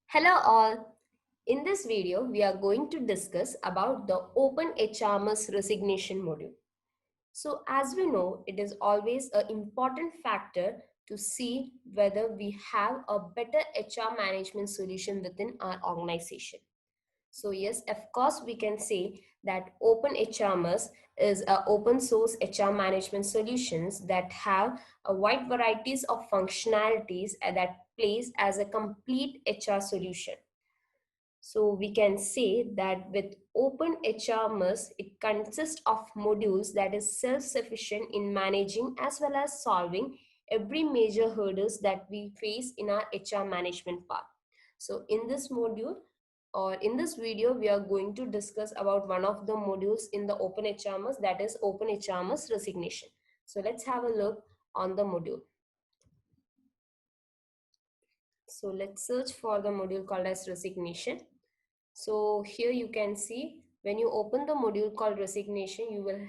Hello all. In this video, we are going to discuss about the Open HRMS resignation module. So as we know, it is always an important factor to see whether we have a better HR management solution within our organization. So yes, of course, we can say that Open HRMS is a open source HR management solutions that have a wide varieties of functionalities that plays as a complete HR solution. So we can say that with Open HRMS, it consists of modules that is self-sufficient in managing as well as solving every major hurdles that we face in our HR management part. So in this module or in this video, we are going to discuss about one of the modules in the Open HRMS, that is Open HRMS resignation. So let's have a look on the module. So let's search for the module called as resignation. So here you can see when you open the module called resignation, you will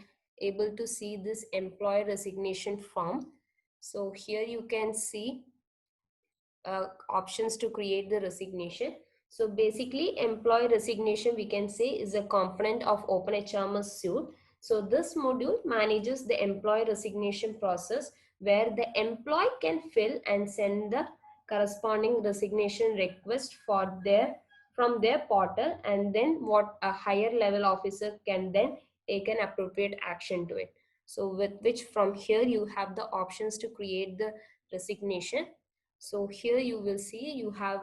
able to see this employee resignation form. So here you can see options to create the resignation. So basically employee resignation we can say is a component of OpenHRMS suite. So this module manages the employee resignation process where the employee can fill and send the corresponding resignation request for their from their portal, and then what a higher level officer can then take an appropriate action to it. So with which from here you have the options to create the resignation. So here you will see you have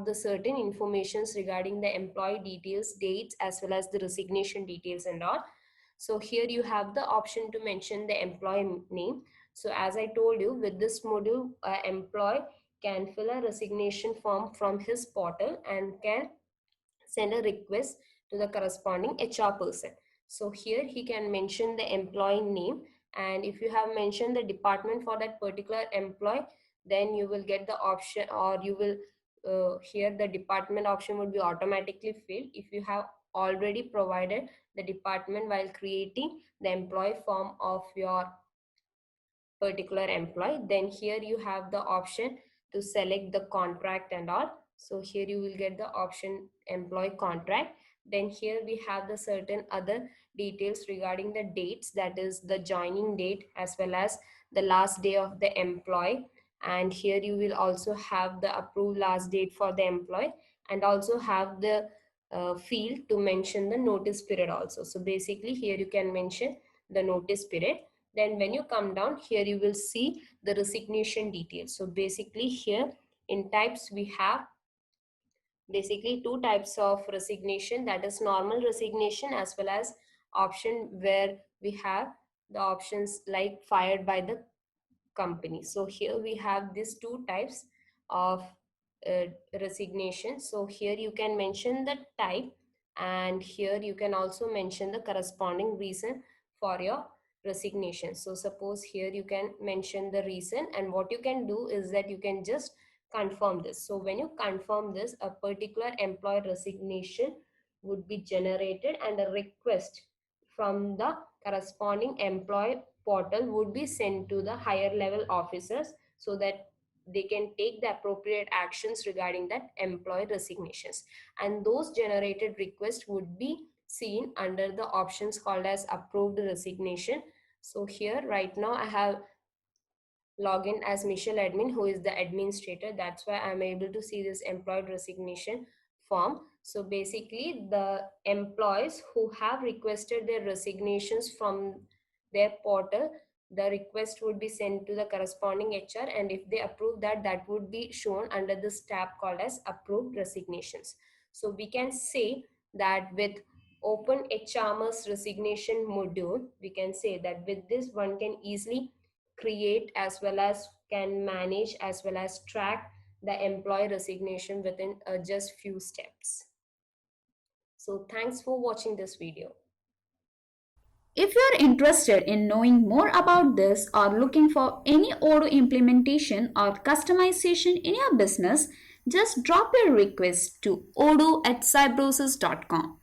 the certain informations regarding the employee details, dates, as well as the resignation details and all. So here you have the option to mention the employee name. So as I told you, with this module, employee can fill a resignation form from his portal and can send a request to the corresponding HR person. So here he can mention the employee name, and if you have mentioned the department for that particular employee, then you will get the option, or you will here the department option would be automatically filled if you have already provided the department while creating the employee form of your particular employee. Then here you have the option to select the contract and all. So here you will get the option employee contract. Then here we have the certain other details regarding the dates, that is the joining date as well as the last day of the employee. And here you will also have the approved last date for the employee, and also have the field to mention the notice period also. So basically here you can mention the notice period. Then when you come down here, you will see the resignation details. So basically here in types, we have basically two types of resignation, that is normal resignation as well as option where we have the options like fired by the company. So here we have these two types of uh, resignation. So here you can mention the type, and here you can also mention the corresponding reason for your resignation. So suppose here you can mention the reason, and what you can do is that you can just confirm this. So when you confirm this, a particular employee resignation would be generated, and a request from the corresponding employee portal would be sent to the higher level officers so that they can take the appropriate actions regarding that employee resignations, and those generated requests would be seen under the options called as approved resignation. So here right now I have logged in as Michelle admin, who is the administrator. That's why I'm able to see this employee resignation form. So basically the employees who have requested their resignations from their portal, the request would be sent to the corresponding HR, and if they approve that, that would be shown under this tab called as approved resignations. So we can say that with Open HRMS resignation module, we can say that with this one can easily create as well as can manage as well as track the employee resignation within just few steps. So thanks for watching this video. If you are interested in knowing more about this or looking for any Odoo implementation or customization in your business, just drop your request to odoo@cybrosys.com.